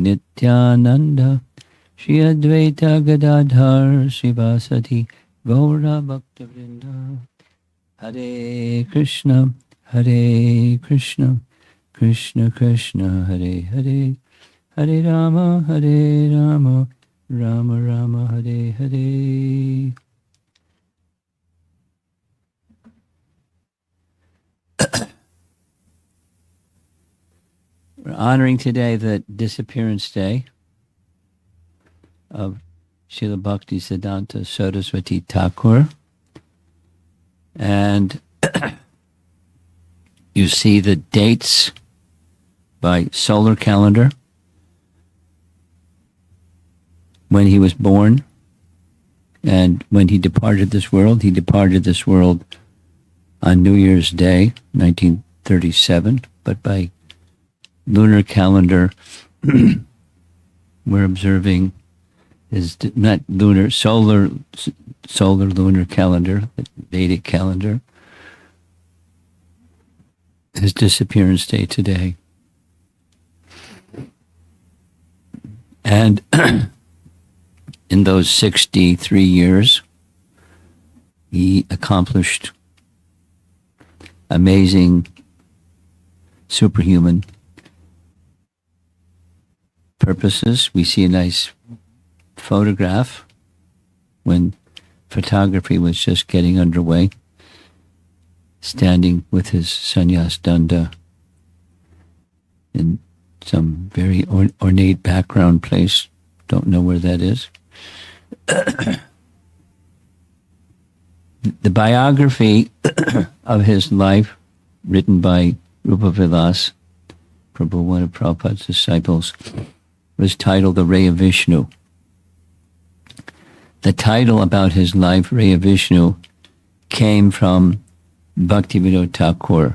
Nityananda Shri Advaita Gadadhar Srivasati Gaura Bhaktavrinda. Hare Krishna, Krishna Krishna, Hare Hare, Hare Rama, Rama Rama, Hare Hare. We're honoring today the Disappearance Day of Srila Bhaktisiddhanta Sarasvati Thakur. And you see the dates by solar calendar when he was born and when he departed this world. He departed this world on New Year's Day, 1937, but by lunar calendar, we're observing is not lunar, solar lunar calendar, Vedic calendar, his disappearance day today. And in those 63 years, he accomplished amazing, superhuman purposes. We see a nice photograph when photography was just getting underway, standing with his sannyas danda in some very ornate background place. Don't know where that is. The biography of his life, written by Rupa Vilas, Prabhu, one of Prabhupada's disciples, was titled The Ray of Vishnu. The title about his life, Ray of Vishnu, came from Bhaktivedanta Thakur.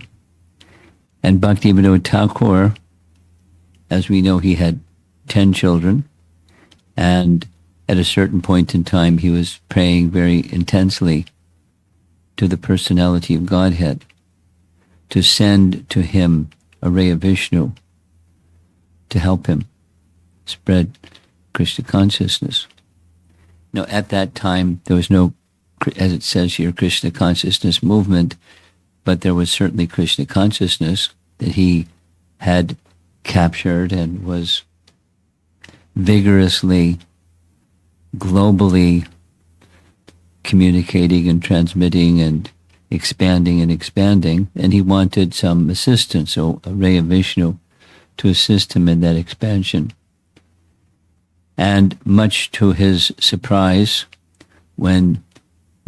And Bhaktivedanta Thakur, as we know, he had 10 children, and at a certain point in time he was praying very intensely to the personality of Godhead to send to him a ray of Vishnu to help him spread Krishna consciousness. Now, at that time, there was no, as it says here, Krishna consciousness movement, but there was certainly Krishna consciousness that he had captured and was vigorously, globally communicating and transmitting and expanding, and he wanted some assistance, so a ray of Vishnu to assist him in that expansion. And much to his surprise, when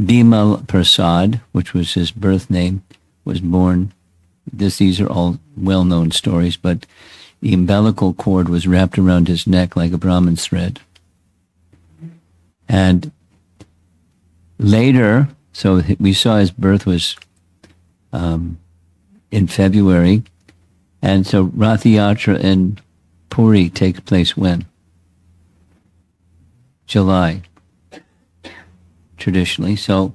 Bimal Prasad, which was his birth name, was born, these are all well-known stories, but the umbilical cord was wrapped around his neck like a Brahmin thread. And later, so we saw his birth was in February, and so Rath Yatra in Puri takes place when? July, traditionally. So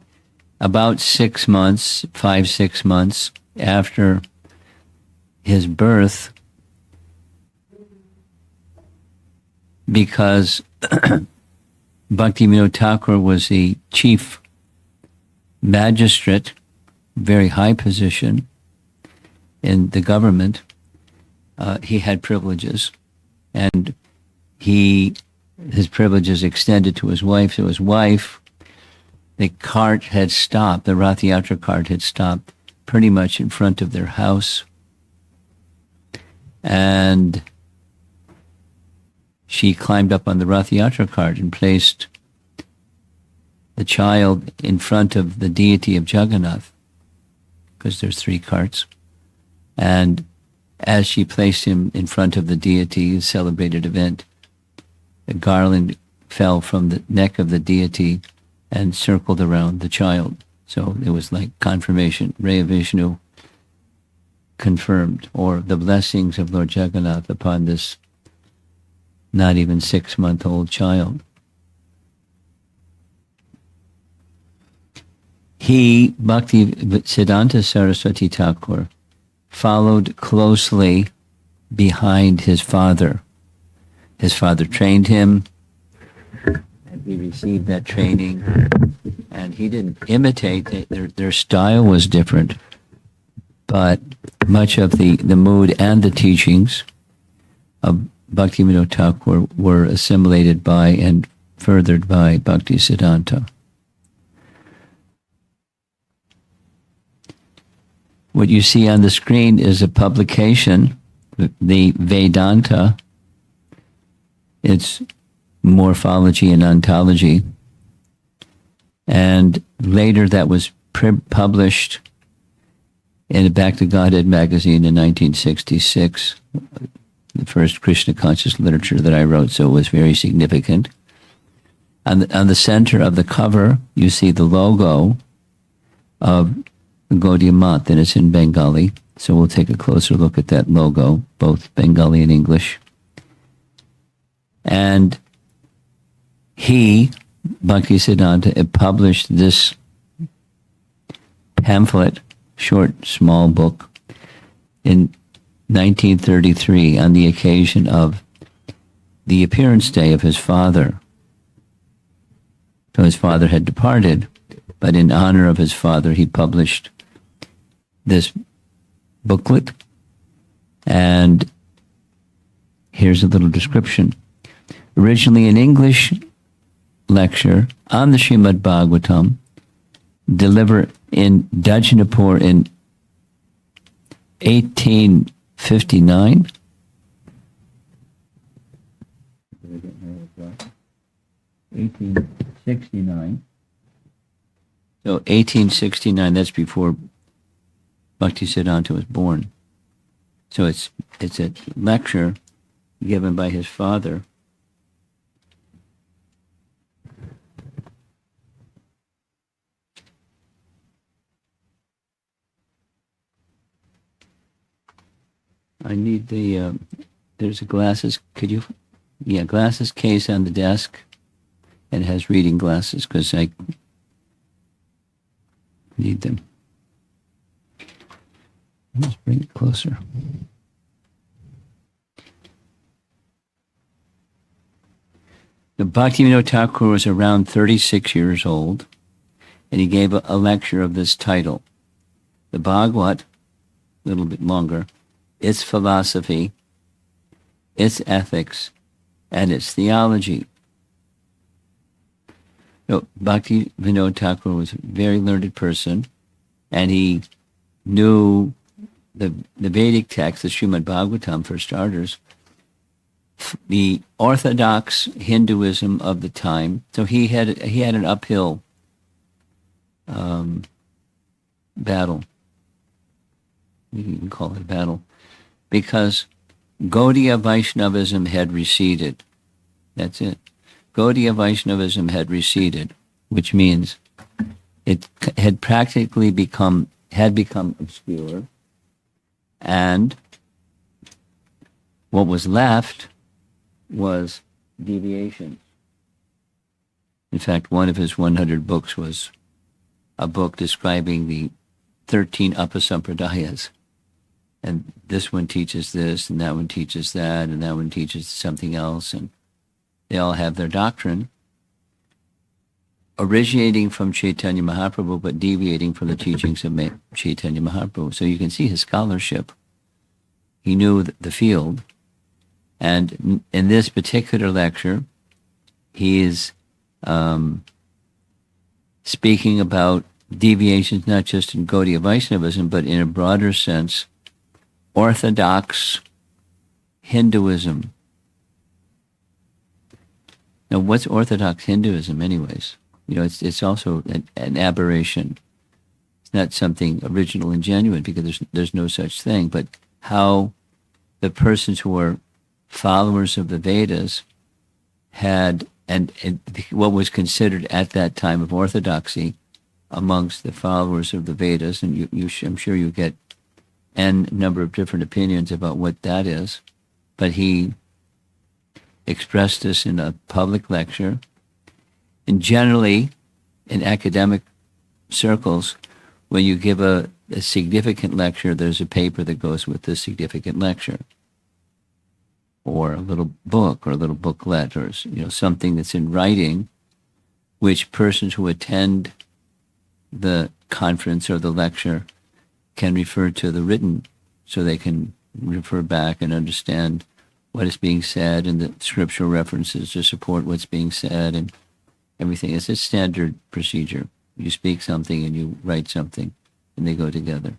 about 6 months, 5-6 months after his birth, because Bhaktivinoda Thakur was the chief magistrate, very high position in the government, he had privileges, and his privileges extended to his wife. So his wife, the cart had stopped, the Rath Yatra cart had stopped pretty much in front of their house, and she climbed up on the Rath Yatra cart and placed the child in front of the deity of Jagannath, because there's 3 carts. And as she placed him in front of the deity, a celebrated event, a garland fell from the neck of the deity and circled around the child. So it was like confirmation, Ray of Vishnu confirmed, or the blessings of Lord Jagannath upon this not even 6-month-old child. He, Bhaktisiddhanta Saraswati Thakur, followed closely behind his father. his father trained him, and he received that training, and he didn't imitate. Their style was different, but much of the mood and the teachings of Bhaktivinoda Thakur were assimilated by and furthered by Bhaktisiddhanta. What you see on the screen is a publication, the Vedanta. It's morphology and ontology. And later that was published in a Back to Godhead magazine in 1966, the first Krishna conscious literature that I wrote, so it was very significant. On the center of the cover, you see the logo of Gaudiya Math, and it's in Bengali. So we'll take a closer look at that logo, both Bengali and English. And he, Bhaktisiddhanta, published this pamphlet, short, small book, in 1933 on the occasion of the appearance day of his father. So his father had departed, but in honor of his father, he published this booklet. And here's a little description. Originally an English lecture on the Srimad Bhagavatam, delivered in Dajinapur in 1859. 1869. So 1869, that's before Bhaktisiddhanta was born. So it's a lecture given by his father. I need the, there's a glasses, glasses case on the desk, and it has reading glasses because I need them. Let's bring it closer. The Bhaktivinoda Thakur was around 36 years old, and he gave a lecture of this title. The Bhagavat, a little bit longer, its philosophy, its ethics, and its theology. So Bhaktivinoda Thakur was a very learned person, and he knew the Vedic text, the Srimad Bhagavatam for starters, the orthodox Hinduism of the time. So he had an uphill battle. You can call it a battle, because Gaudiya Vaishnavism had receded. That's it. Gaudiya Vaishnavism had receded, which means it had practically become obscure, and what was left was deviations. In fact, one of his 100 books was a book describing the 13 Upasampradayas. And this one teaches this, and that one teaches that, and that one teaches something else, and they all have their doctrine, originating from Chaitanya Mahaprabhu, but deviating from the teachings of Chaitanya Mahaprabhu. So you can see his scholarship. He knew the field, and in this particular lecture, he is speaking about deviations not just in Gaudiya Vaishnavism, but in a broader sense, Orthodox Hinduism. Now, what's Orthodox Hinduism anyways? It's also an aberration. It's not something original and genuine, because there's no such thing. But how the persons who were followers of the Vedas had, and what was considered at that time of orthodoxy amongst the followers of the Vedas, and I'm sure you get n number of different opinions about what that is, but he expressed this in a public lecture. And generally, in academic circles, when you give a significant lecture, there's a paper that goes with the significant lecture. or a little book or a little booklet or something that's in writing, which persons who attend the conference or the lecture can refer to the written, so they can refer back and understand what is being said and the scriptural references to support what's being said and everything. It's a standard procedure. You speak something and you write something, and they go together.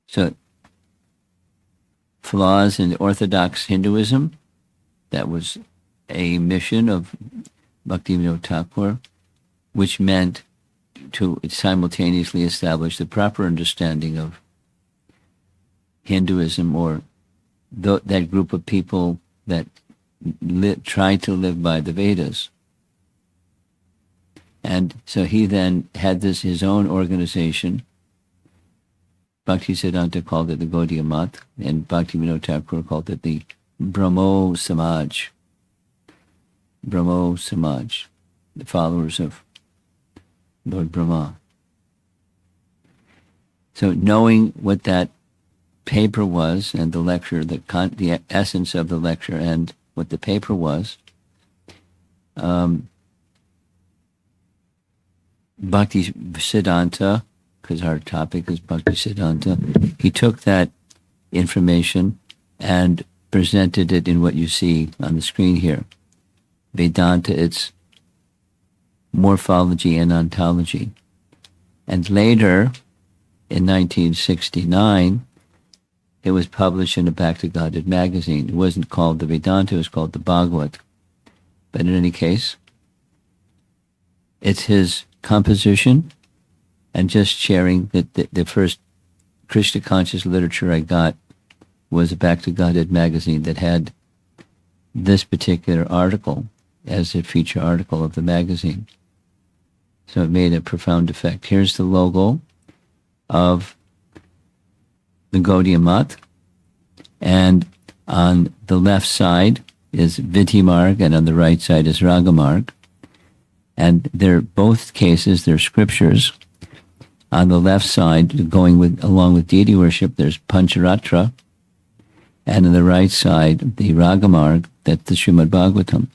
So, flaws in Orthodox Hinduism, that was a mission of Bhaktivinoda Thakur, which meant to simultaneously establish the proper understanding of Hinduism, or that group of people that try to live by the Vedas. And so he then had his own organization. Bhaktisiddhanta called it the Gaudiya Math, and Bhaktivinoda Thakur called it the Brahmo Samaj. Brahmo Samaj, the followers of Lord Brahma. So knowing what that paper was and the lecture, the essence of the lecture and what the paper was, Bhaktisiddhanta, because our topic is Bhaktisiddhanta, he took that information and presented it in what you see on the screen here. Vedanta, its morphology and ontology. And later, in 1969, it was published in a Back to Godhead magazine. It wasn't called the Vedanta, it was called the Bhagavat. But in any case, it's his composition, and just sharing that the first Krishna conscious literature I got was a Back to Godhead magazine that had this particular article as a feature article of the magazine. So it made a profound effect. Here's the logo of the Gaudiya Math, and on the left side is Vidhi Marg, and on the right side is Raga Marg. And they're both cases, they're scriptures. On the left side, along with deity worship, there's Pancharatra, and on the right side, the Raga Marg, that's the Srimad Bhagavatam.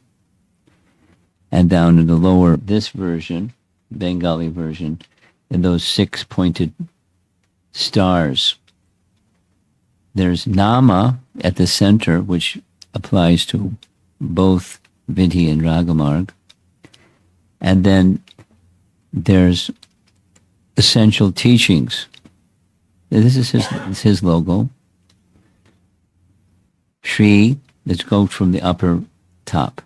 And down in the lower, this version, Bengali version, in those 6 pointed stars, there's Nama at the center, which applies to both Vidhi and Raga Marg. And then there's essential teachings. This is his logo. Shri, let's go from the upper top.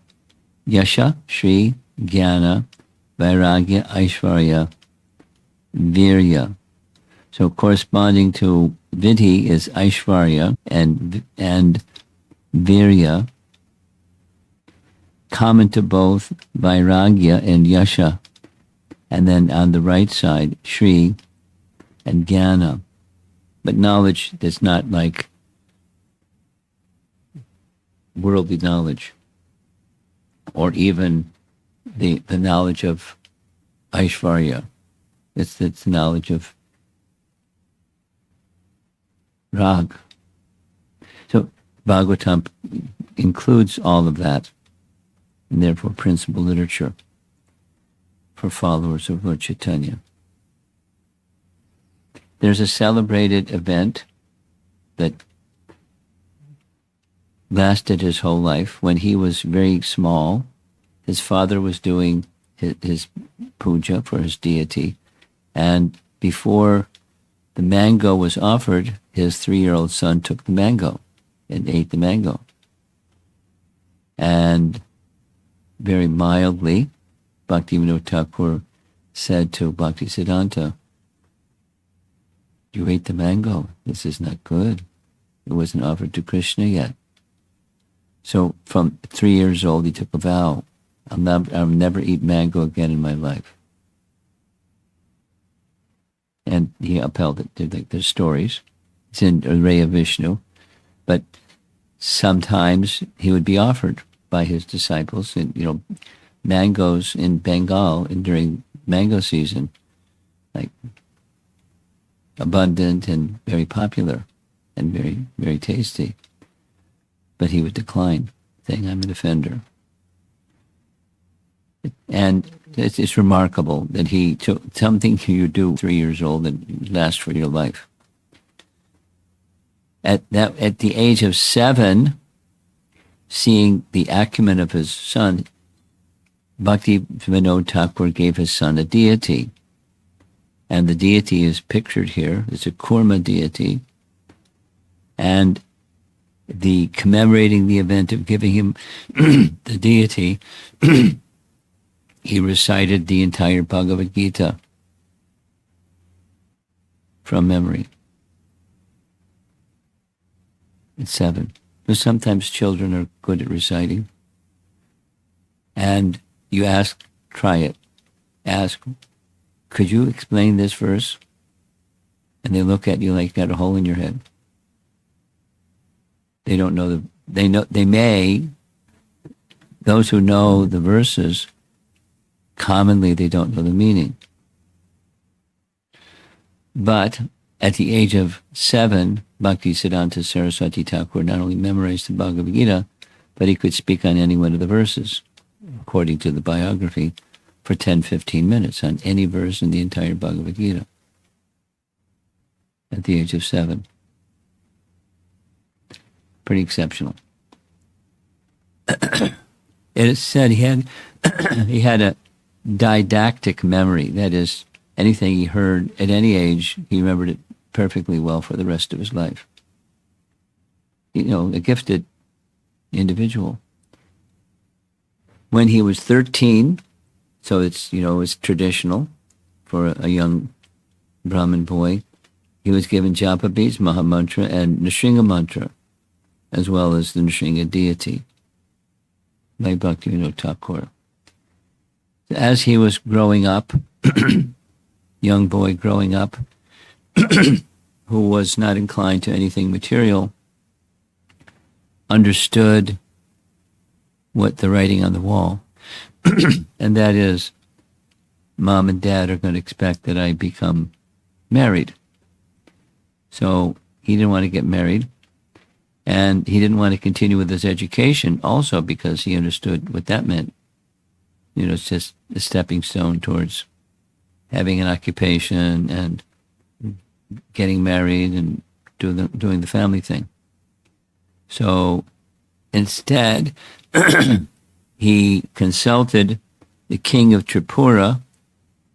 Yasha, Shri, Jnana, Vairagya, Aishvarya, Virya. So corresponding to Vidhi is Aishvarya and Virya. Common to both Vairagya and Yasha. And then on the right side, Shri and Jnana. But knowledge that's not like worldly knowledge, or even the knowledge of Aishvarya. It's the knowledge of Rag. So Bhagavatam includes all of that, and therefore principal literature for followers of Lord Chaitanya. There's a celebrated event that lasted his whole life. When he was very small, his father was doing his puja for his deity, and before the mango was offered, his 3-year-old son took the mango and ate the mango. And very mildly, Bhaktivinoda Thakur said to Bhaktisiddhanta, "You ate the mango. This is not good. It wasn't offered to Krishna yet." So from 3 years old, he took a vow, I'll never eat mango again in my life. And he upheld it. There's stories. It's in Raya Vishnu. But sometimes he would be offered by his disciples. And, mangoes in Bengal during mango season, like abundant and very popular and very, very tasty. but he would decline, saying, I'm an offender. And it's remarkable that he took something you do 3 years old and lasts for your life. At the age of 7, seeing the acumen of his son, Bhakti Vinod Thakur gave his son a deity. And the deity is pictured here. It's a Kurma deity. And the commemorating the event of giving him the deity, he recited the entire Bhagavad Gita from memory. At 7. But sometimes children are good at reciting. And you ask, try it. Ask, could you explain this verse? And they look at you like you got a hole in your head. They don't know those who know the verses, commonly they don't know the meaning. But at the age of 7, Bhaktisiddhanta Sarasvati Thakur not only memorized the Bhagavad Gita, but he could speak on any one of the verses, according to the biography, for 10-15 minutes on any verse in the entire Bhagavad Gita at the age of 7. Pretty exceptional. It is said he had a didactic memory. That is, anything he heard at any age, he remembered it perfectly well for the rest of his life. A gifted individual. When he was 13, so it's traditional for a young Brahmin boy, he was given Japa Beads, Mahamantra, and Nrsinga mantra, as well as the Nrsinga deity by Bhaktivinoda Thakur. As he was growing up, young boy growing up, who was not inclined to anything material, understood what the writing on the wall, and that is, Mom and Dad are going to expect that I become married. So he didn't want to get married, and he didn't want to continue with his education also because he understood what that meant. It's just a stepping stone towards having an occupation and getting married and doing the family thing. So instead, he consulted the king of Tripura,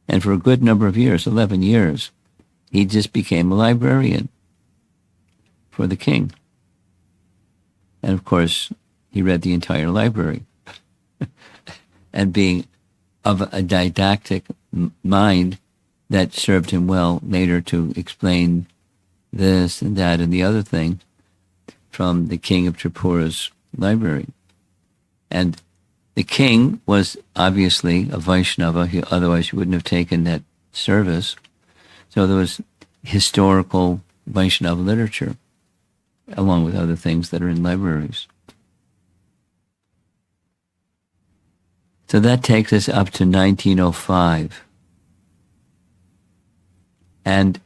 and for a good number of years, 11 years, he just became a librarian for the king. And of course, he read the entire library. And being of a didactic mind, that served him well later to explain this and that and the other thing from the king of Tripura's library. And the king was obviously a Vaishnava, otherwise he wouldn't have taken that service. So there was historical Vaishnava literature, along with other things that are in libraries. So that takes us up to 1905. And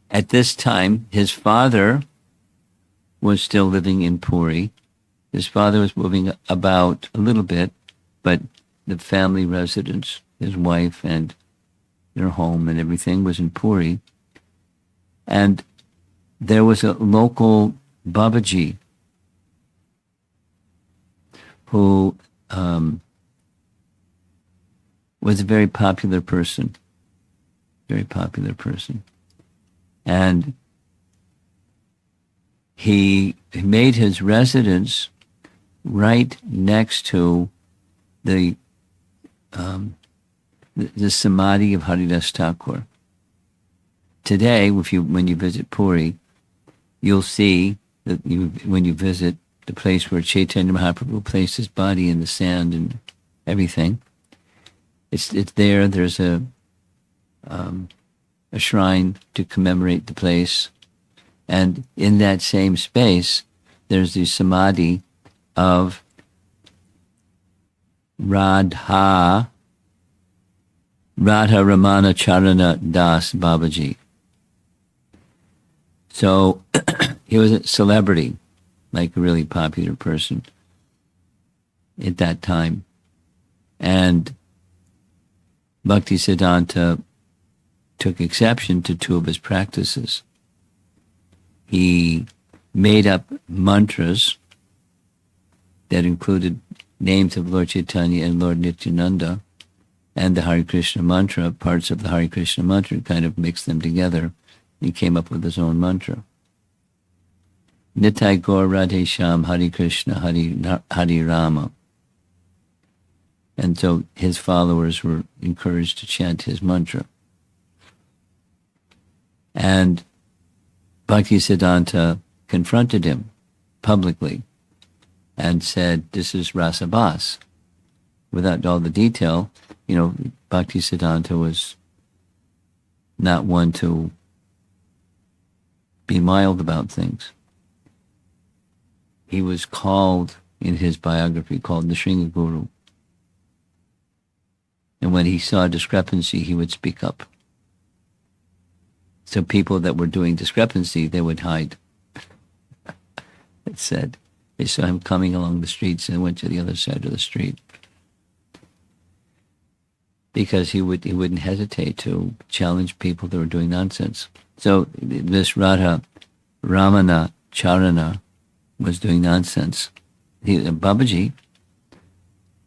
at this time, his father was still living in Puri. His father was moving about a little bit, but the family residence, his wife and their home and everything was in Puri. And there was a local Babaji who was a very popular person. And he made his residence right next to the Samadhi of Haridas Thakur. Today, when you visit Puri, you'll see that when you visit the place where Chaitanya Mahaprabhu placed his body in the sand and everything, it's there. There's a shrine to commemorate the place, and in that same space, there's the Samadhi of Radha Ramana Charana Das Babaji. So he was a celebrity like a really popular person at that time. And Bhaktisiddhanta took exception to two of his practices. He made up mantras that included names of Lord Chaitanya and Lord Nityananda, and the Hare Krishna mantra, parts of the Hare Krishna mantra, kind of mixed them together. He came up with his own mantra. Nitai Gaur Radhe Shyam Hare Krishna Hare Rama. And so his followers were encouraged to chant his mantra. And Bhaktisiddhanta confronted him publicly and said, this is Rasabhas. Without all the detail, Bhaktisiddhanta was not one to be mild about things. He was called, in his biography, called the Shringa Guru. And when he saw discrepancy, he would speak up. So people that were doing discrepancy, they would hide. It said, they saw him coming along the streets and went to the other side of the street. Because he wouldn't hesitate to challenge people that were doing nonsense. So this Radha Ramana Charana was doing nonsense. Babaji,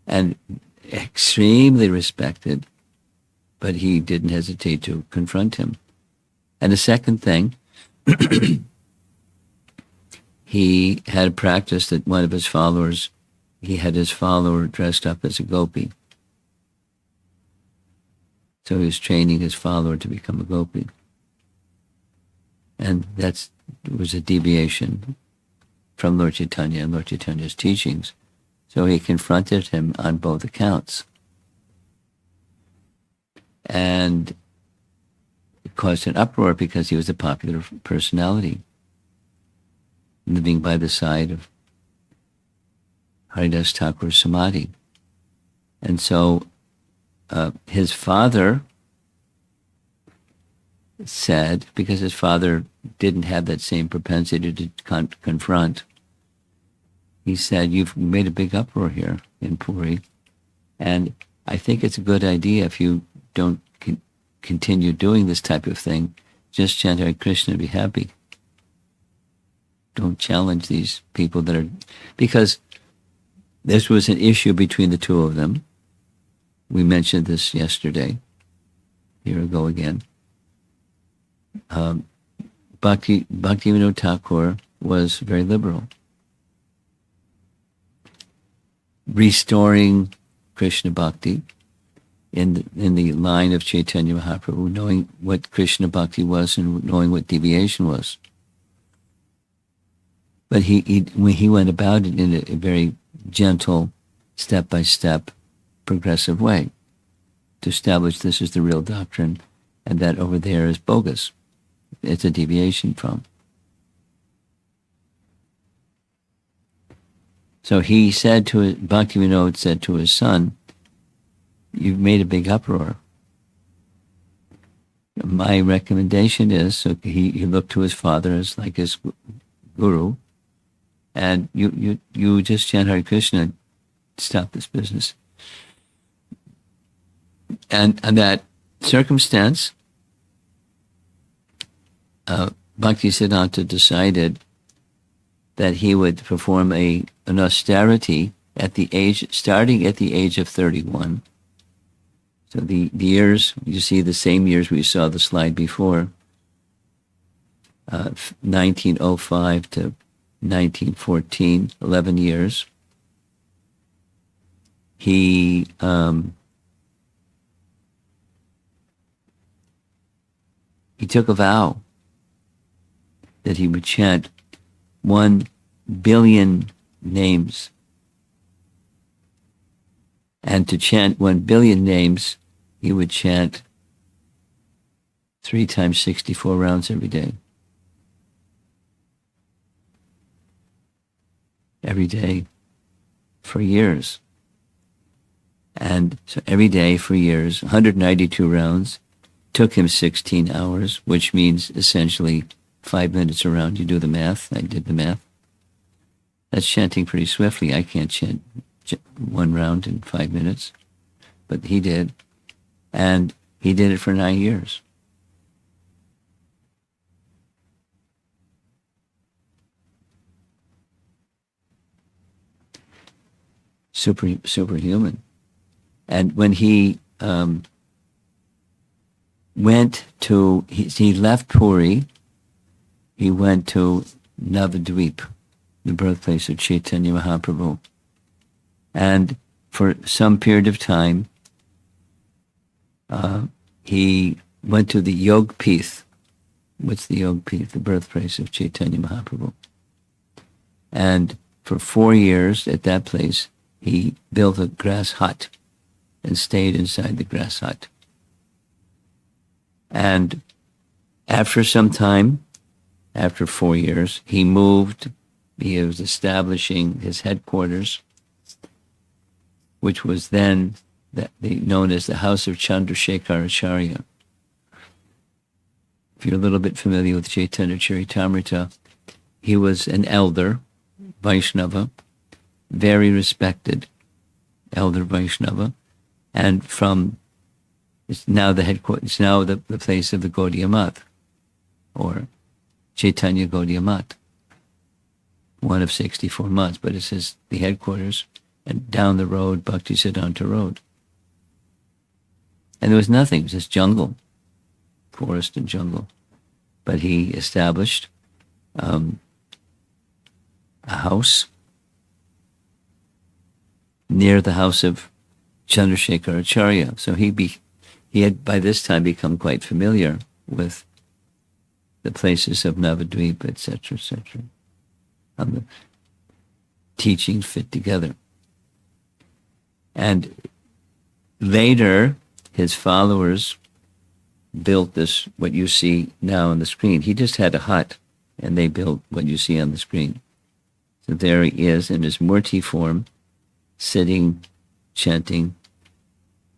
and extremely respected, but he didn't hesitate to confront him. And the second thing, he had a practice that one of his followers, he had his follower dressed up as a gopi. So he was training his follower to become a gopi. And that was a deviation from Lord Chaitanya and Lord Chaitanya's teachings. So he confronted him on both accounts. And it caused an uproar because he was a popular personality, living by the side of Haridas Thakur's Samadhi. And so his father said, because his father didn't have that same propensity to confront, he said, you've made a big uproar here in Puri, and I think it's a good idea if you don't continue doing this type of thing, just chant Hare Krishna and be happy. Don't challenge these people that are... Because this was an issue between the two of them. We mentioned this yesterday. Here we go again. Bhaktivinoda Thakur was very liberal, restoring Krishna Bhakti in the line of Chaitanya Mahaprabhu, knowing what Krishna Bhakti was and knowing what deviation was. But when he went about it in a very gentle, step-by-step, progressive way to establish this is the real doctrine and that over there is bogus. It's a deviation from. So he said to Bhaktivinoda said to his son, you've made a big uproar. My recommendation is, so he looked to his father as like his guru, and you just chant Hare Krishna and stop this business. And on that circumstance, Bhaktisiddhanta decided that he would perform an austerity starting at the age of 31. So the years, you see the same years we saw the slide before, 1905 to 1914, 11 years. He took a vow that he would chant 1 billion names. And to chant 1 billion names, he would chant 3 times 64 rounds every day. Every day for years. And so every day for years, 192 rounds, took him 16 hours, which means essentially 5 minutes a round. You do the math. I did the math. That's chanting pretty swiftly. I can't chant one round in 5 minutes, but he did. And he did it for 9 years. Superhuman. And when he he left Puri, he went to Navadvip, the birthplace of Chaitanya Mahaprabhu. And for some period of time, he went to the Yogpith. What's the Yogpith? The birthplace of Chaitanya Mahaprabhu. And for 4 years at that place, he built a grass hut and stayed inside the grass hut. And after some time, after 4 years, he moved. He was establishing his headquarters, which was then known as the House of Chandrasekhar Acharya. If you're a little bit familiar with Chaitanya Charitamrita, he was an elder, Vaishnava, very respected elder Vaishnava, and it's now the headquarters. It's now the place of the Gaudiya Math, or Chaitanya Gaudiya Math, one of 64 months, but it says the headquarters, and down the road, Bhaktisiddhanta Road. And there was nothing, it was just jungle, forest and jungle. But he established a house near the house of Chandrasekhar Acharya. So he had by this time become quite familiar with the places of Navadvip, etc., etc. The teachings fit together. And later, his followers built this, what you see now on the screen. He just had a hut, and they built what you see on the screen. So there he is in his murti form, sitting, chanting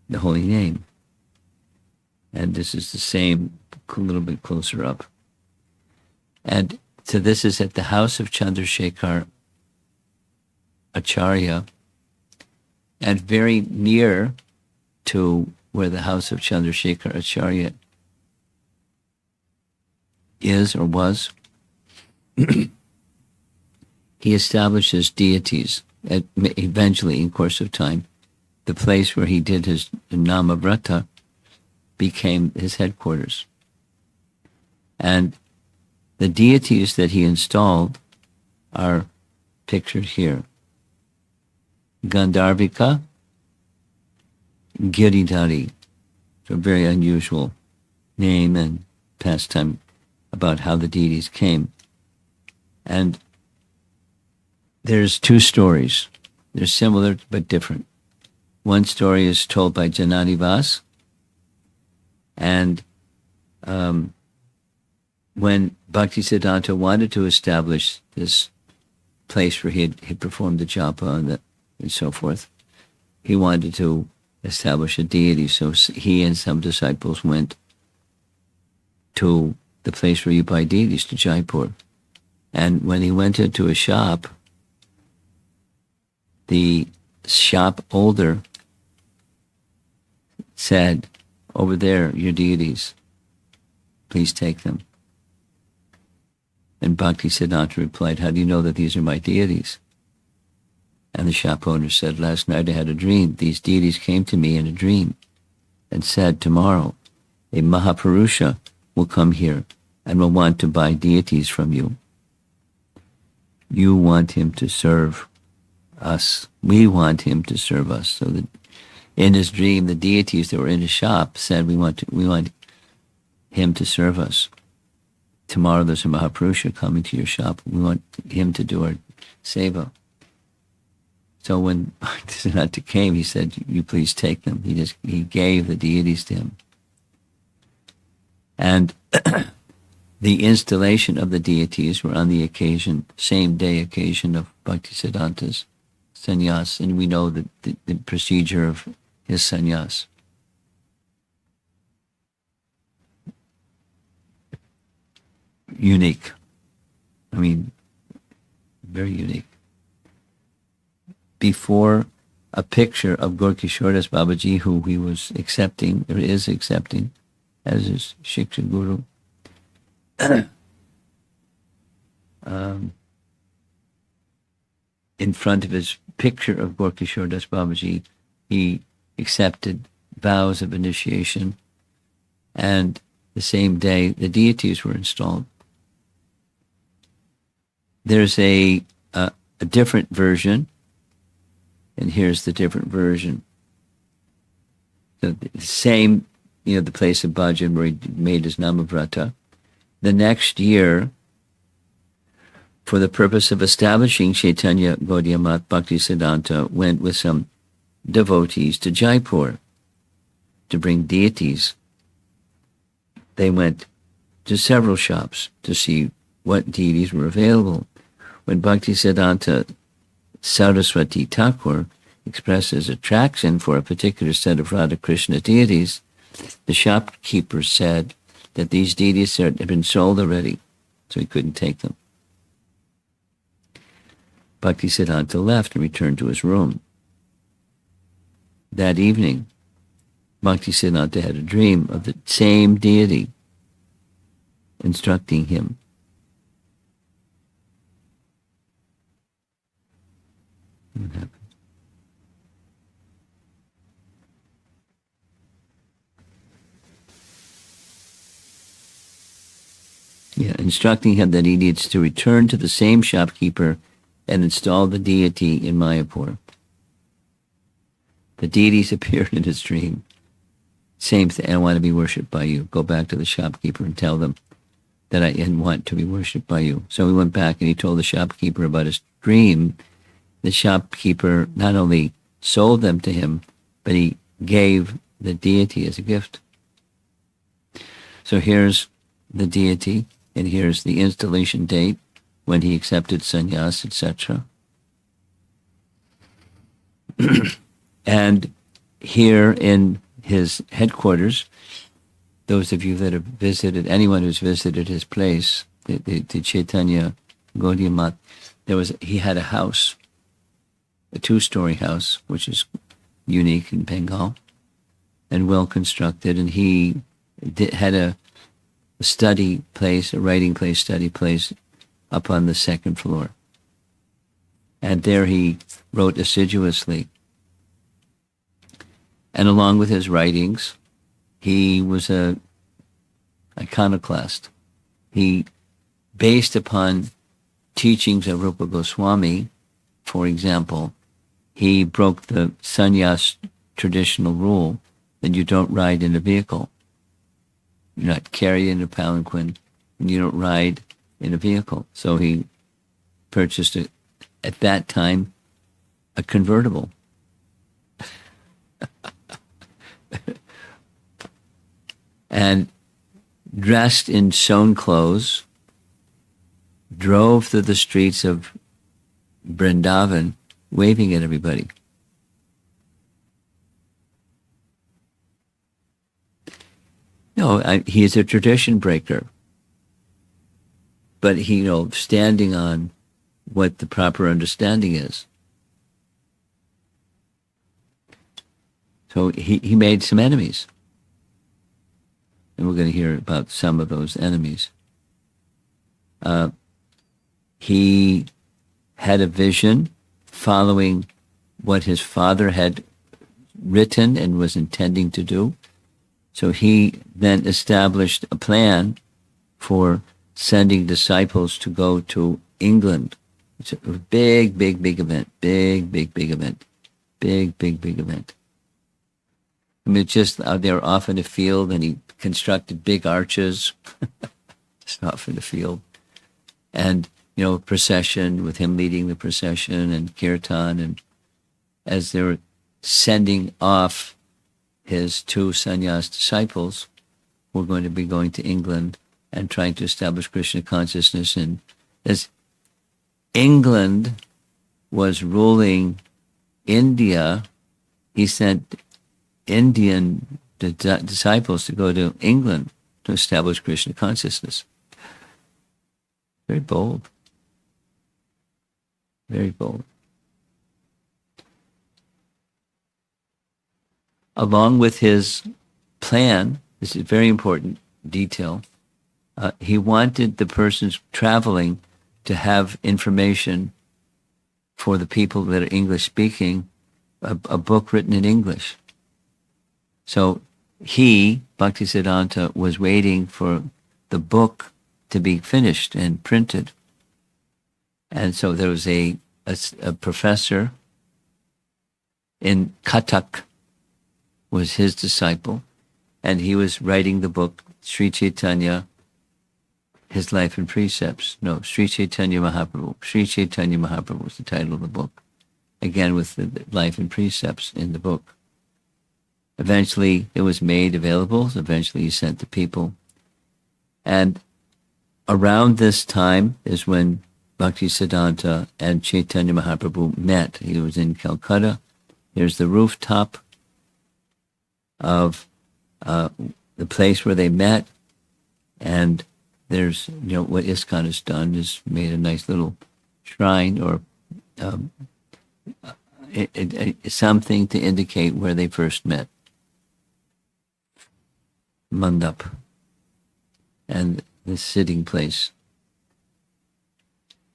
the holy name. And this is the same, a little bit closer up. And so this is at the house of Chandrasekhar Acharya, and very near to where the house of Chandrasekhar Acharya is or was, he establishes deities. Eventually, in course of time, the place where he did his Namavrata became his headquarters. And the deities that he installed are pictured here. Gandharvika, Giridhari, a very unusual name and pastime about how the deities came. And there's two stories. They're similar but different. One story is told by Jananivas, and when Bhaktisiddhanta wanted to establish this place where he had performed the japa and so forth, he wanted to establish a deity. So he and some disciples went to the place where you buy deities, to Jaipur. And when he went into a shop, the shop owner said, "Over there, your deities, please take them." And Bhaktisiddhanta replied, "How do you know that these are my deities?" And the shop owner said, "Last night I had a dream. These deities came to me in a dream and said, tomorrow a Mahapurusha will come here and will want to buy deities from you. You want him to serve us. We want him to serve us." So that in his dream, the deities that were in his shop said, we want him to serve us. Tomorrow there's a Mahapurusha coming to your shop. We want him to do our seva. So when Bhaktisiddhanta came, he said, "You please take them." He gave the deities to him. And the installation of the deities were on the same day occasion of Bhaktisiddhanta's sannyas, and we know the procedure of his sannyas. Unique. I mean, very unique. before a picture of Gorkishoras Babaji, who he was accepting, or is accepting, as his Shiksha Guru. In front of his picture of Gorkishoras Babaji, he accepted vows of initiation, and the same day the deities were installed. There's a different version, and here's the different version. So the same, the place of bhajan where he made his Namavrata. The next year, for the purpose of establishing Chaitanya Gaudiya Math, Bhaktisiddhanta went with some devotees to Jaipur to bring deities. They went to several shops to see what deities were available. When Bhaktisiddhanta Sarasvati Thakur expresses attraction for a particular set of Radha Krishna deities, the shopkeeper said that these deities had been sold already, so he couldn't take them. Bhaktisiddhanta left and returned to his room. That evening, Bhaktisiddhanta had a dream of the same deity instructing him. What happened? Instructing him that he needs to return to the same shopkeeper and install the deity in Mayapur. The deities appeared in his dream. Same thing, I want to be worshipped by you. Go back to the shopkeeper and tell them that I want to be worshipped by you. So he went back and he told the shopkeeper about his dream. The shopkeeper not only sold them to him, but he gave the deity as a gift. So here's the deity, and here's the installation date when he accepted sannyas, etc. And here in his headquarters, those of you that have visited, anyone who's visited his place, the Chaitanya Gaudiya Math, he had a house, a 2-story house, which is unique in Bengal and well constructed, and he had a study place, a writing place, study place up on the 2nd floor. And there he wrote assiduously. And along with his writings, he was an iconoclast. He, based upon teachings of Rupa Goswami, for example, he broke the sannyas traditional rule that you don't ride in a vehicle. You're not carried in a palanquin, and you don't ride in a vehicle. So he purchased, at that time, a convertible. And dressed in sewn clothes, drove through the streets of Vrindavan, waving at everybody. No, he is a tradition breaker. But he, standing on what the proper understanding is. So he made some enemies. And we're going to hear about some of those enemies. He had a vision following what his father had written and was intending to do. So he then established a plan for sending disciples to go to England. It's a big, big, big event. Big, big, big event. Big, big, big event. I mean, just out there off in the field, and he constructed big arches just off in the field. And, procession, with him leading the procession, and kirtan, and as they were sending off his 2 sannyas disciples, were going to be going to England and trying to establish Krishna consciousness. And as England was ruling India, he sent Indian disciples to go to England to establish Krishna consciousness. Very bold. Very bold. along with his plan, this is a very important detail, he wanted the persons traveling to have information for the people that are English speaking, a book written in English. So he, Bhaktisiddhanta, was waiting for the book to be finished and printed. And so there was a professor in Kathak, was his disciple, and he was writing the book, Sri Chaitanya, His Life and Precepts. No, Sri Chaitanya Mahaprabhu. Sri Chaitanya Mahaprabhu was the title of the book. Again, with the life and precepts in the book. Eventually, it was made available. Eventually, he sent to people. And around this time is when Bhaktisiddhanta and Chaitanya Mahaprabhu met. He was in Calcutta. Here's the rooftop of the place where they met. And there's, what ISKCON has done is made a nice little shrine or something to indicate where they first met. Mandap. And the sitting place.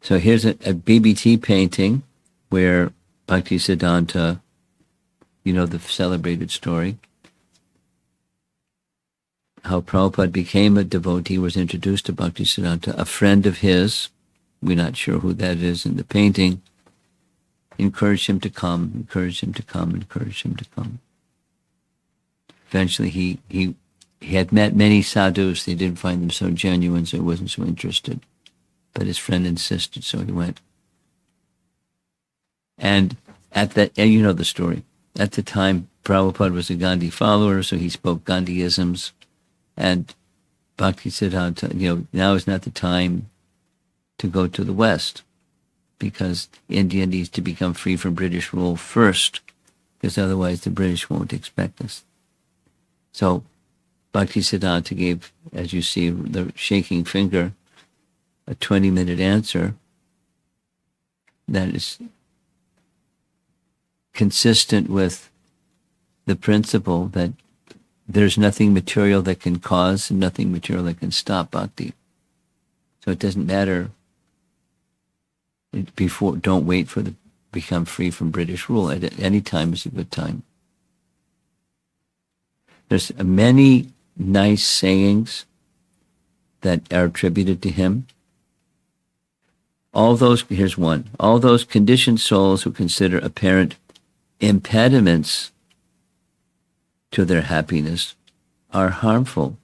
So here's a BBT painting where Bhaktisiddhanta, the celebrated story, how Prabhupada became a devotee, was introduced to Bhaktisiddhanta. A friend of his, we're not sure who that is in the painting, encouraged him to come, encouraged him to come, encouraged him to come. Eventually he had met many sadhus. They didn't find them so genuine, so he wasn't so interested. But his friend insisted, so he went. And and the story. At the time, Prabhupada was a Gandhi follower, so he spoke Gandhiisms. And Bhaktisiddhanta, now is not the time to go to the West, because India needs to become free from British rule first, because otherwise the British won't expect us. So Bhaktisiddhanta gave, as you see, the shaking finger, a 20-minute answer that is consistent with the principle that there's nothing material that can cause and nothing material that can stop bhakti. So it doesn't matter. Don't wait for become free from British rule. At any time is a good time. There's many nice sayings that are attributed to him. Here's one. All those conditioned souls who consider apparent impediments to their happiness are harmful,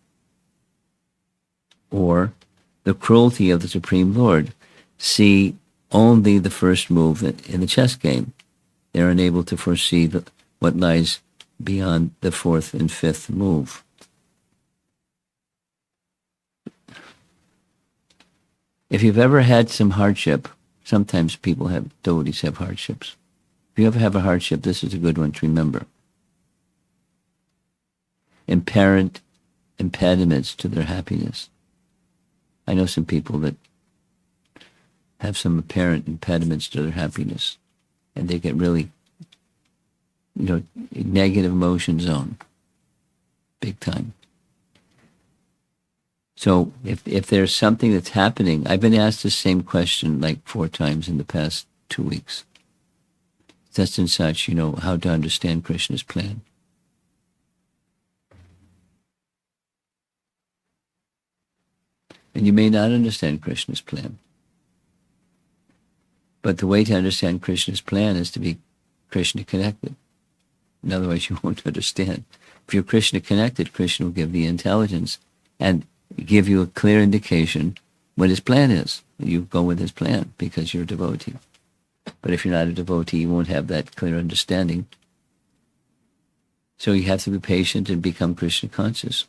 or the cruelty of the Supreme Lord. See only the first move in the chess game. They're unable to foresee what lies beyond the fourth and fifth move. If you've ever had some hardship, sometimes devotees have hardships. If you ever have a hardship, this is a good one to remember. Apparent impediments to their happiness. I know some people that have some apparent impediments to their happiness, and they get really, negative emotion zone, big time. So if there's something that's happening, I've been asked the same question like 4 times in the past 2 weeks. Such and such, how to understand Krishna's plan. And you may not understand Krishna's plan. But the way to understand Krishna's plan is to be Krishna connected. Otherwise you won't understand. If you're Krishna connected, Krishna will give the intelligence and give you a clear indication what his plan is. You go with his plan because you're a devotee. But if you're not a devotee, you won't have that clear understanding. So you have to be patient and become Krishna conscious.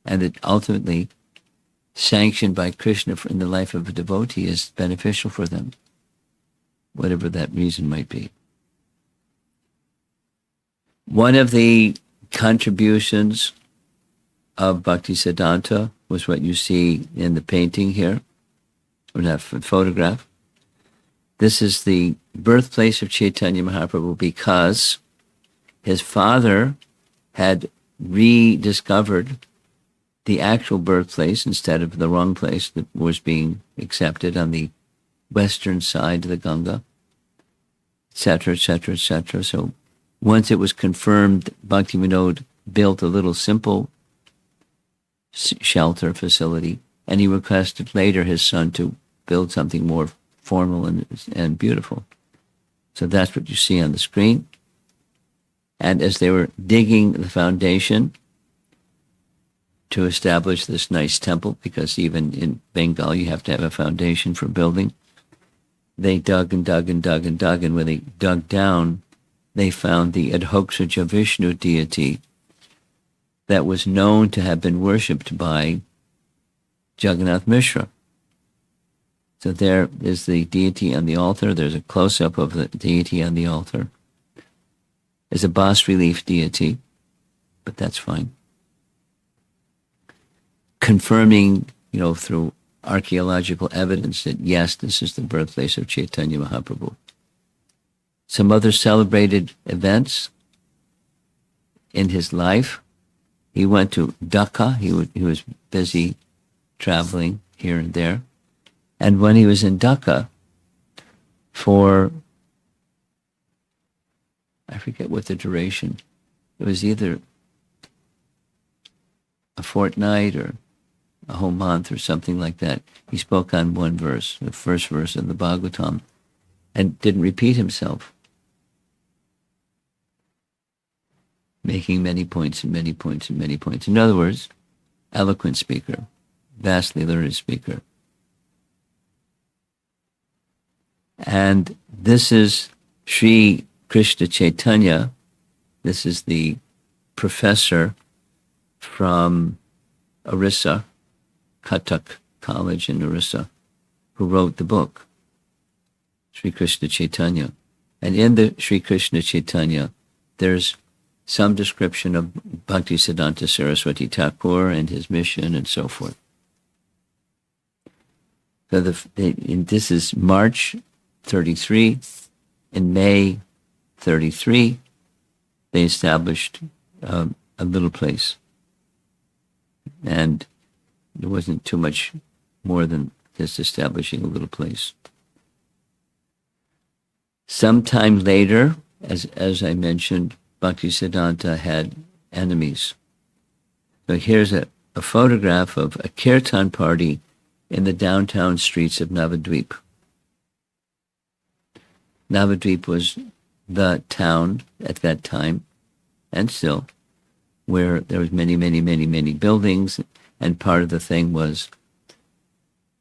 And that ultimately, sanctioned by Krishna in the life of a devotee is beneficial for them, whatever that reason might be. One of the contributions of Bhaktisiddhanta was what you see in the painting here, or that photograph. This is the birthplace of Chaitanya Mahaprabhu because his father had rediscovered the actual birthplace instead of the wrong place that was being accepted on the western side of the Ganga, etc., etc., etc. So once it was confirmed, Bhaktivinoda built a little simple shelter facility, and he requested later his son to build something more formal and beautiful. So that's what you see on the screen. And as they were digging the foundation to establish this nice temple, because even in Bengal you have to have a foundation for building, they dug and dug and dug and dug, and when they dug down, they found the Adhokshaja Vishnu deity that was known to have been worshipped by Jagannath Mishra. So there is the deity on the altar. There's a close-up of the deity on the altar. There's a bas-relief deity, but that's fine. Confirming, through archaeological evidence that yes, this is the birthplace of Chaitanya Mahaprabhu. Some other celebrated events in his life. He went to Dhaka. He was busy traveling here and there. And when he was in Dhaka for, I forget what the duration, it was either a fortnight or a whole month or something like that. He spoke on one verse, the first verse of the Bhagavatam, and didn't repeat himself, making many points and many points and many points. In other words, eloquent speaker, vastly learned speaker. And this is Sri Krishna Chaitanya. This is the professor from Orissa, Kathak College in Orissa, who wrote the book, Sri Krishna Chaitanya. And in the Sri Krishna Chaitanya, there's some description of Bhaktisiddhanta Saraswati Thakur and his mission and so forth. So this is March 33. In May 33, they established a little place. And there wasn't too much more than just establishing a little place. Sometime later, as I mentioned, Bhaktisiddhanta had enemies. So here's a photograph of a kirtan party in the downtown streets of Navadvip. Navadvip was the town at that time, and still, where there was many, many, many, many buildings, and part of the thing was,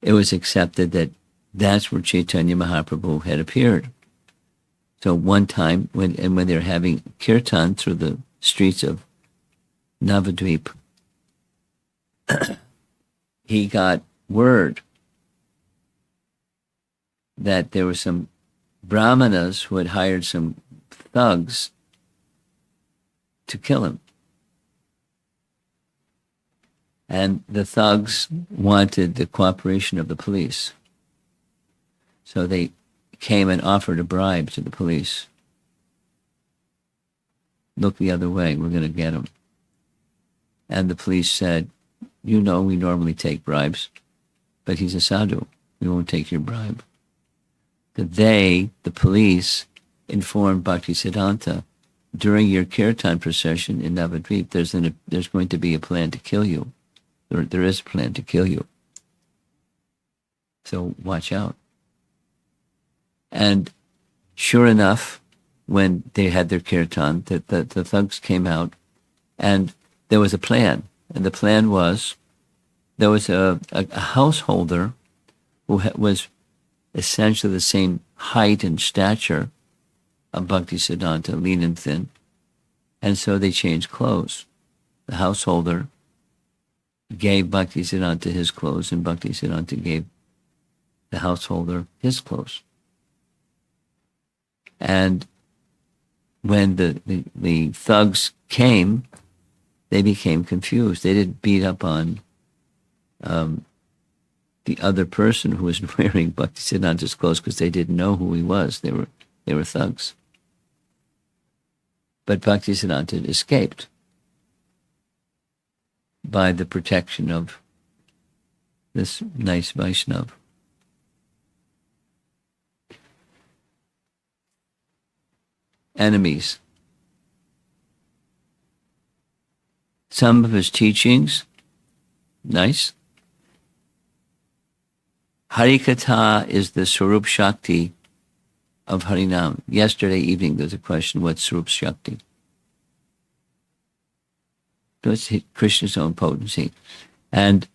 it was accepted that that's where Chaitanya Mahaprabhu had appeared. So one time, when they're having kirtan through the streets of Navadvip, he got word that there were some brahmanas who had hired some thugs to kill him. And the thugs wanted the cooperation of the police. So they came and offered a bribe to the police. Look the other way, we're going to get him. And the police said, we normally take bribes, but he's a sadhu. We won't take your bribe. The police, informed Bhaktisiddhanta, during your kirtan procession in Navadvip, there's going to be a plan to kill you. There is a plan to kill you. So watch out. And sure enough, when they had their kirtan, the thugs came out, and there was a plan. And the plan was, there was a householder who was essentially the same height and stature of Bhaktisiddhanta, lean and thin. And so they changed clothes. The householder gave Bhaktisiddhanta his clothes, and Bhaktisiddhanta gave the householder his clothes. And when the thugs came, they became confused. They didn't beat up on the other person who was wearing Bhaktisiddhanta's clothes because they didn't know who he was. They were thugs. But Bhaktisiddhanta escaped. by the protection of this nice Vaishnava. Enemies. Some of his teachings, nice. Harikatha is the Swarup Shakti of Harinam. Yesterday evening there was a question, what's Swarup Shakti? It's Krishna's own potency. And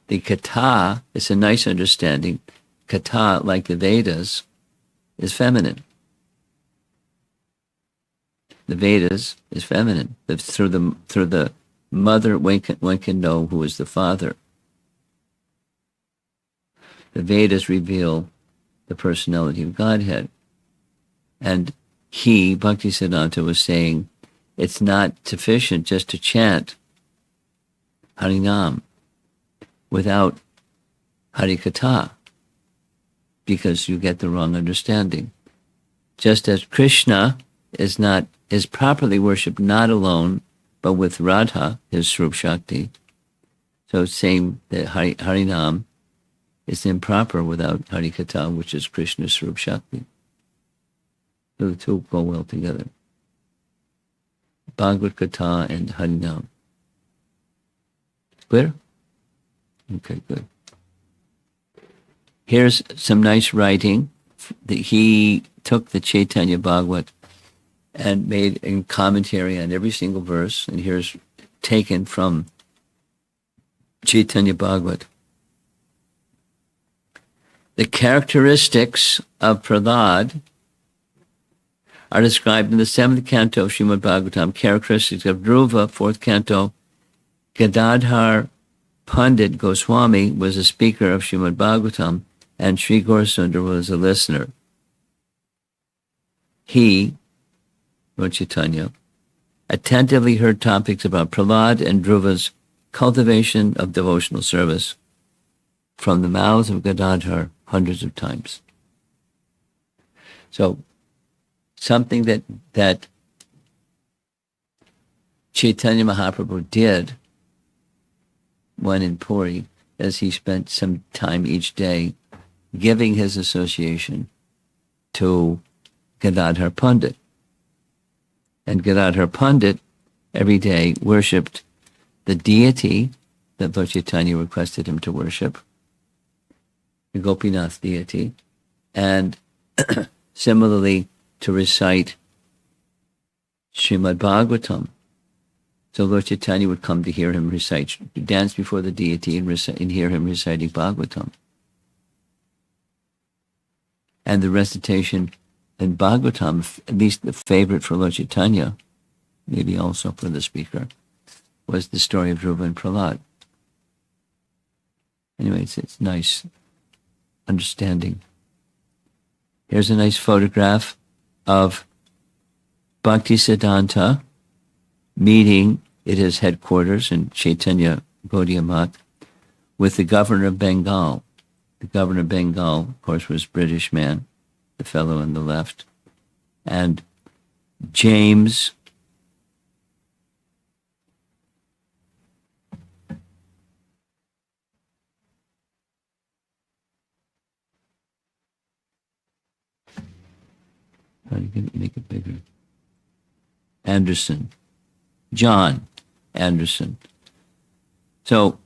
the Katha is a nice understanding. Katha, like the Vedas, is feminine. The Vedas is feminine. Through the mother, one can know who is the father. The Vedas reveal the personality of Godhead. And he, Bhaktisiddhanta, was saying, it's not sufficient just to chant Harinam without Harikatha, because you get the wrong understanding. Just as Krishna is properly worshipped not alone, but with Radha, his Swarup Shakti. So same that Harinam is improper without Harikatha, which is Krishna's Swarup Shakti. So the two go well together. Bhagavad Gita and Harinam. Clear? Okay, good. Here's some nice writing. He took the Chaitanya Bhagavat and made a commentary on every single verse, and here's taken from Chaitanya Bhagavat. The characteristics of Prahlad are described in the 7th canto of Srimad Bhagavatam. Characteristics of Dhruva, 4th canto. Gadadhar Pandit Goswami was a speaker of Srimad Bhagavatam, and Sri Gaurasundar was a listener. He, Lord Chaitanya, attentively heard topics about Prahlad and Dhruva's cultivation of devotional service from the mouths of Gadadhar hundreds of times. So, something that Chaitanya Mahaprabhu did when in Puri, as he spent some time each day giving his association to Gadadhar Pandit. And Gadadhar Pandit every day worshipped the deity that Lord Chaitanya requested him to worship, the Gopinath deity, and similarly to recite Srimad Bhagavatam. So Lord Chaitanya would come to hear him recite, dance before the deity and hear him reciting Bhagavatam. And the recitation in Bhagavatam, at least the favorite for Lord Chaitanya, maybe also for the speaker, was the story of Dhruva and Prahlad. Anyway, it's nice understanding. Here's a nice photograph of Bhaktisiddhanta meeting at his headquarters in Chaitanya Gaudiya Math with the governor of Bengal. The governor of Bengal, of course, was a British man, the fellow on the left. And James make it bigger. Anderson. John Anderson. So,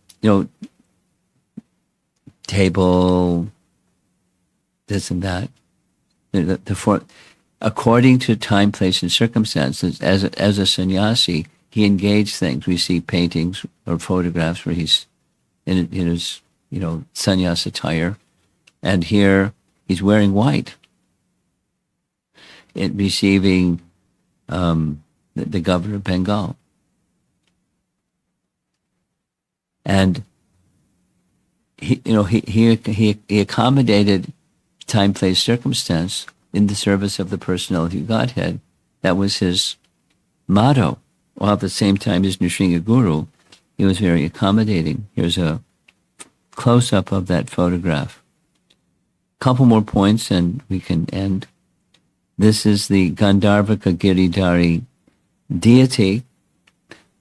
table, this and that. According to time, place, and circumstances, as a sannyasi, he engaged things. We see paintings or photographs where he's in his, sannyas attire, and here he's wearing white, receiving the governor of Bengal. And he accommodated time, place, circumstance in the service of the personality of Godhead. That was his motto. While at the same time as Nrsinga Guru, he was very accommodating. Here's a close-up of that photograph. Couple more points and we can end. This is the Gandharvaka Giridhari deity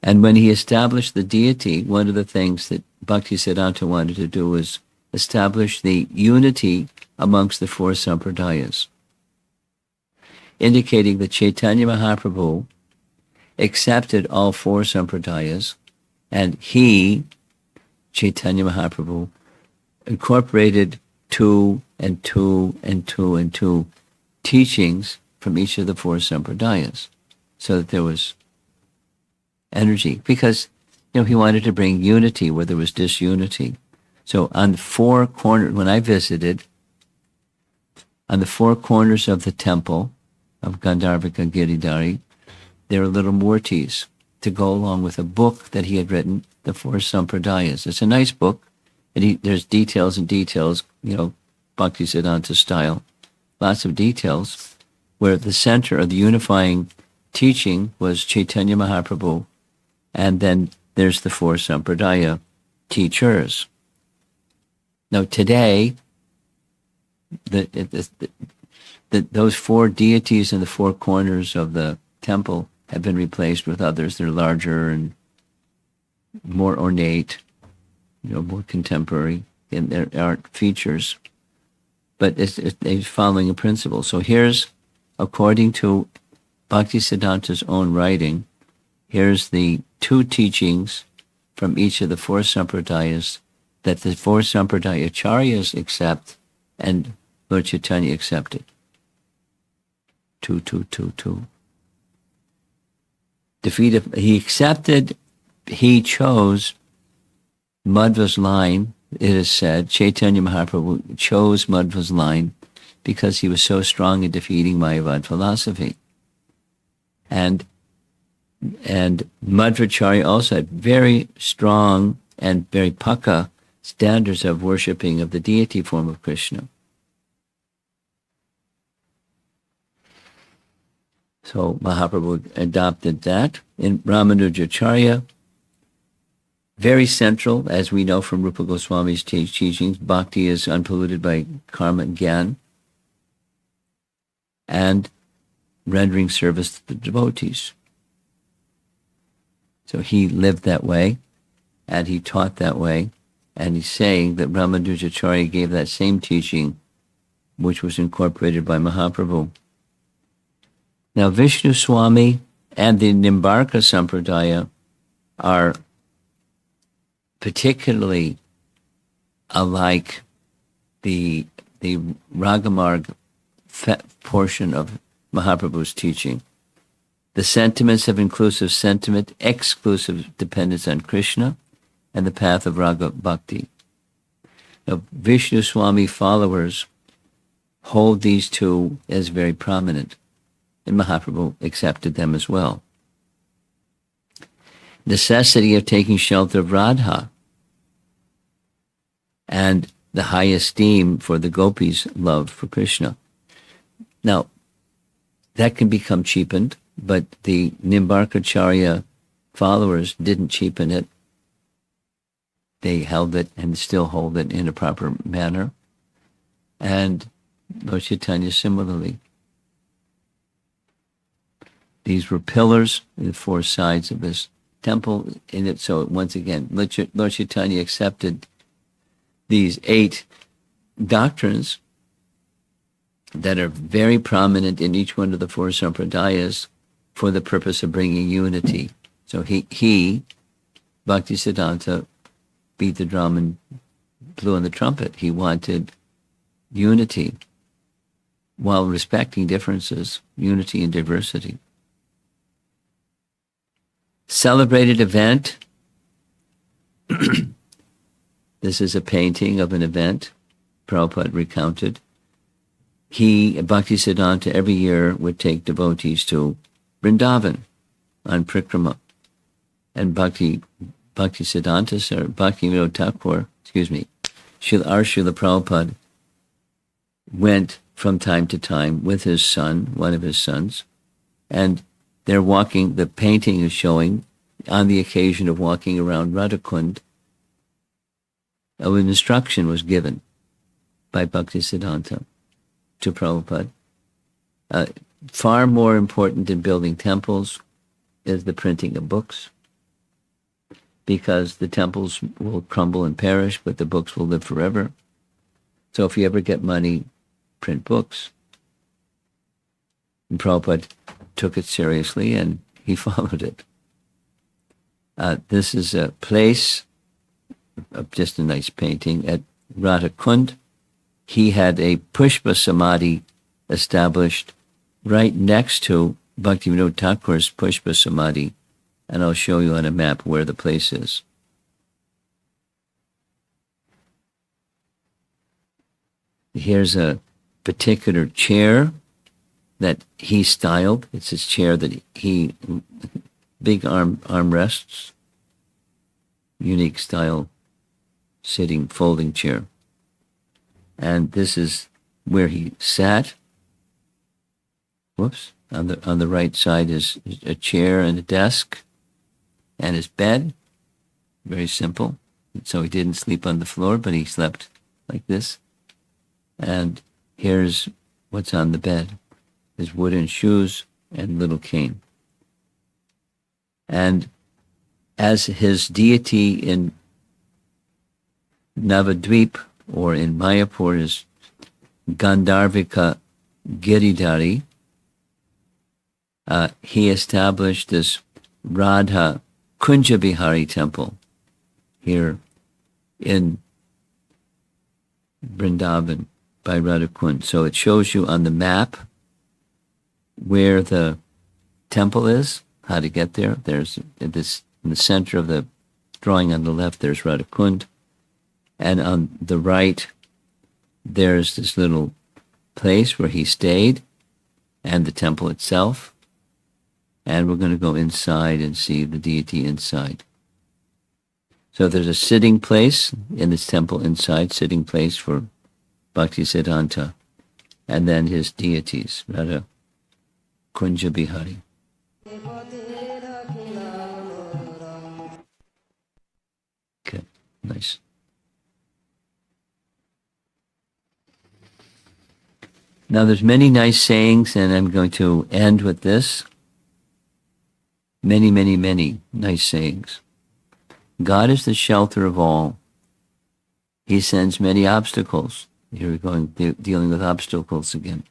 And when he established the deity, one of the things that Bhaktisiddhanta wanted to do was establish the unity amongst the four sampradayas, indicating that Chaitanya Mahaprabhu accepted all four sampradayas, and he, Chaitanya Mahaprabhu, incorporated two teachings from each of the four sampradayas, so that there was energy, because he wanted to bring unity where there was disunity. So on the four corners, when I visited, on the four corners of the temple of Gandharvika Giridhari, there are little murtis to go along with a book that he had written, The Four Sampradayas. It's a nice book, and there's details and details, Bhaktisiddhanta style, lots of details, where the center of the unifying teaching was Chaitanya Mahaprabhu, and then there's the four sampradaya teachers. Now today, those four deities in the four corners of the temple have been replaced with others. They're larger and more ornate, more contemporary, and there aren't features. But it's following a principle. So here's, according to Bhaktisiddhanta's own writing, here's the two teachings from each of the four sampradayas that the four sampradaya acharyas accept and Lord Chaitanya accepted. Two. He chose Madhva's line. It is said Chaitanya Mahaprabhu chose Madhva's line because he was so strong in defeating Mayavad philosophy. And Madhvacharya also had very strong and very paka standards of worshipping of the deity form of Krishna. So Mahaprabhu adopted that. In Ramanujacharya, very central, as we know from Rupa Goswami's teachings, bhakti is unpolluted by karma and gyan, and rendering service to the devotees. So he lived that way, and he taught that way, and he's saying that Ramanujacharya gave that same teaching, which was incorporated by Mahaprabhu. Now, Vishnu Swami and the Nimbarka Sampradaya are particularly alike the Ragamarg portion of Mahaprabhu's teaching. The sentiments of inclusive sentiment, exclusive dependence on Krishna, and the path of Raga Bhakti. Now, Vishnu Swami followers hold these two as very prominent, and Mahaprabhu accepted them as well. Necessity of taking shelter of Radha, and the high esteem for the gopis' love for Krishna. Now, that can become cheapened, but the Nimbarkacharya followers didn't cheapen it. They held it and still hold it in a proper manner. And Lord Chaitanya similarly. These were pillars in the four sides of this temple. In it, so once again, Lord Chaitanya accepted these 8 doctrines that are very prominent in each one of the four sampradayas for the purpose of bringing unity. So he Bhaktisiddhanta, beat the drum and blew on the trumpet. He wanted unity while respecting differences, unity and diversity. Celebrated event. This is a painting of an event Prabhupada recounted. Bhaktisiddhanta, every year would take devotees to Vrindavan on Prikrama. And Bhaktisiddhanta, or Bhaktivinoda Thakur, Srila Prabhupada went from time to time with his son, one of his sons, and they're walking, the painting is showing, on the occasion of walking around Radhakund, an instruction was given by Bhaktisiddhanta to Prabhupada. Far more important than building temples is the printing of books. because the temples will crumble and perish, but the books will live forever. So if you ever get money, print books. And Prabhupada took it seriously and he followed it. This is a place of just a nice painting at Radhakund. He had a Pushpa Samadhi established right next to Bhaktivinoda Thakur's Pushpa Samadhi, and I'll show you on a map where the place is. Here's a particular chair that he styled. It's his chair that he big armrests, unique style sitting folding chair. And this is where he sat. Whoops. On the right side is a chair and a desk and his bed. Very simple. So he didn't sleep on the floor, but he slept like this. And here's what's on the bed. His wooden shoes and little cane. And as his deity in Navadvip or in Mayapur is Gandharvika Giridhari, he established this Radha Kunjabihari temple here in Vrindavan by Radhakund. So it shows you on the map where the temple is, how to get there. There's this in the center of the drawing on the left, there's Radhakund. And on the right, there's this little place where he stayed and the temple itself. And we're going to go inside and see the deity inside. So there's a sitting place in this temple inside, sitting place for Bhaktisiddhanta, and then his deities, Radha Kunja Bihari. Okay, nice. Now there's many nice sayings, and I'm going to end with this. Many, many, many nice sayings. God is the shelter of all. He sends many obstacles. Here we're going, dealing with obstacles again.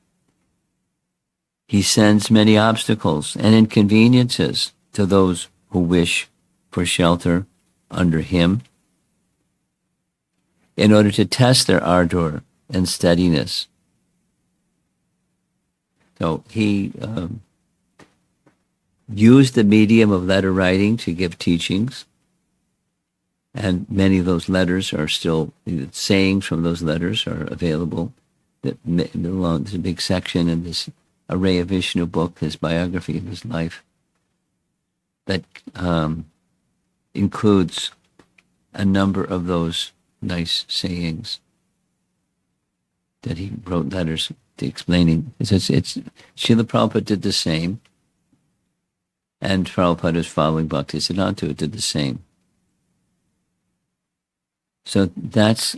He sends many obstacles and inconveniences to those who wish for shelter under him in order to test their ardor and steadiness. So he used the medium of letter writing to give teachings, and many of those letters are still, sayings from those letters are available. There's a big section in this Array of Vishnu book, his biography of his life, that includes a number of those nice sayings that he wrote letters to explaining. Srila Prabhupada did the same, and Prabhupada is following Bhaktisiddhanta, who did the same. So that's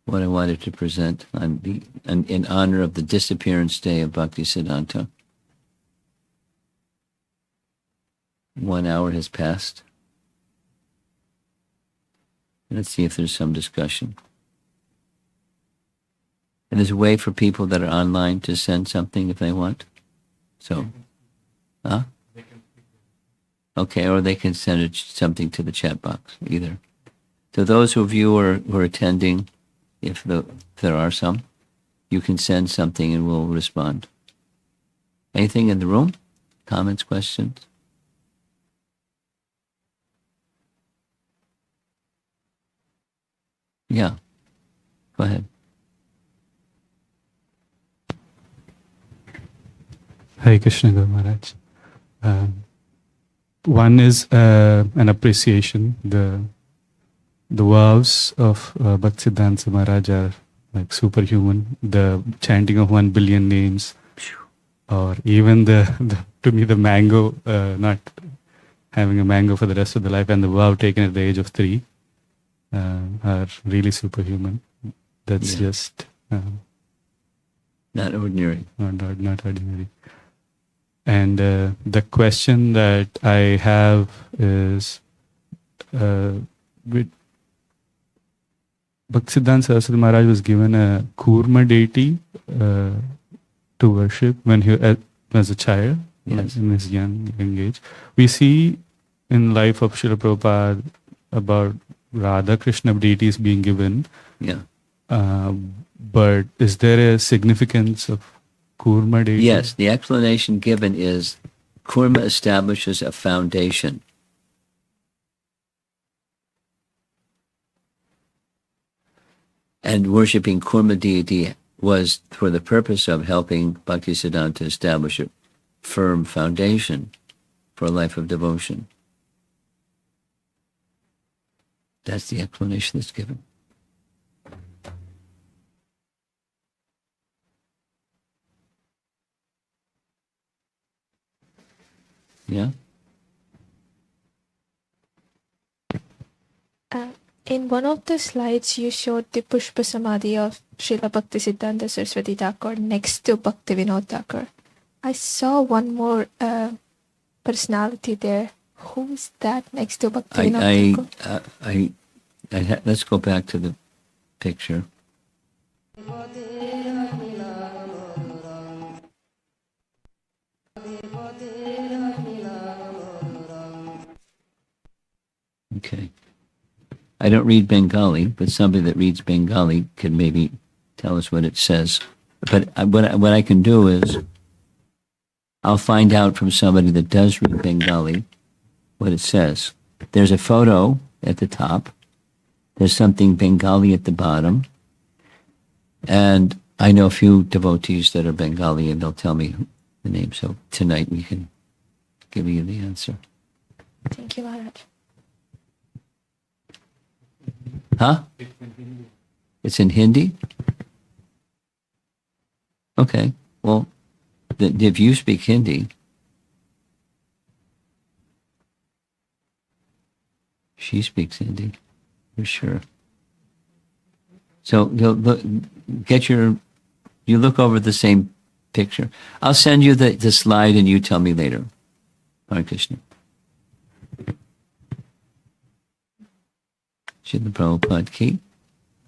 what I wanted to present in honor of the Disappearance Day of Bhaktisiddhanta. 1 hour has passed. Let's see if there's some discussion. And there's a way for people that are online to send something if they want. So, okay, or they can send something to the chat box, either. So those of you who are attending, if there are some, you can send something and we'll respond. Anything in the room? Comments, questions? Yeah, go ahead. Hare Krishna Guru Maharaj. One is an appreciation. The vows of Bhaktisiddhanta Maharaj are like superhuman. The chanting of 1 billion names, or even to me the mango, not having a mango for the rest of the life, and the vow taken at the age of 3 are really superhuman. That's just not ordinary. Not ordinary. And the question that I have is, with Bhaktisiddhanta Saraswati Maharaj was given a Kurma deity to worship when he as a child, Yes. in his young age. We see in life of Srila Prabhupada about Radha Krishna deities being given. Yeah. But is there a significance of Kurma deity? Yes, the explanation given is Kurma establishes a foundation. And worshipping Kurma deity was for the purpose of helping Bhaktisiddhanta establish a firm foundation for a life of devotion. That's the explanation that's given. Yeah? In one of the slides, you showed the Pushpa Samadhi of Srila Bhaktisiddhanta Saraswati Thakur next to Bhaktivinoda Thakur. I saw one more personality there. Who is that next to Bhaktivinoda Thakur? Let's go back to the picture. Okay. I don't read Bengali, but somebody that reads Bengali could maybe tell us what it says. But what I can do is I'll find out from somebody that does read Bengali what it says. There's a photo at the top. There's something Bengali at the bottom. And I know a few devotees that are Bengali, and they'll tell me the name. So tonight we can give you the answer. Thank you, Maharaj. Huh? It's in Hindi? Okay. Well, if you speak Hindi, she speaks Hindi, for sure. So you look over the same picture. I'll send you the slide and you tell me later. Hare Krishna. Srila Prabhupada ki,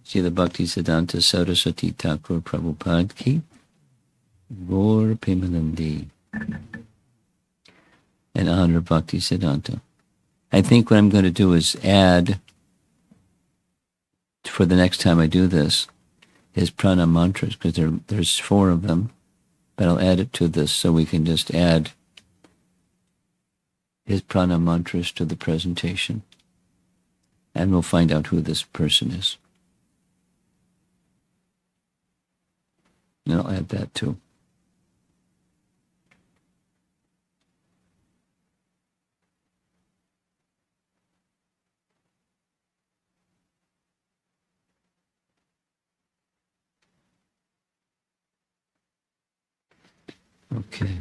Srila Bhaktisiddhanta Saraswati Thakur Prabhupada ki, Gaur Premanandi, in honor of Bhaktisiddhanta. I think what I'm going to do is add, for the next time I do this, his pranam mantras, because there's 4 of them, but I'll add it to this so we can just add his pranam mantras to the presentation. And we'll find out who this person is. And I'll add that too. Okay.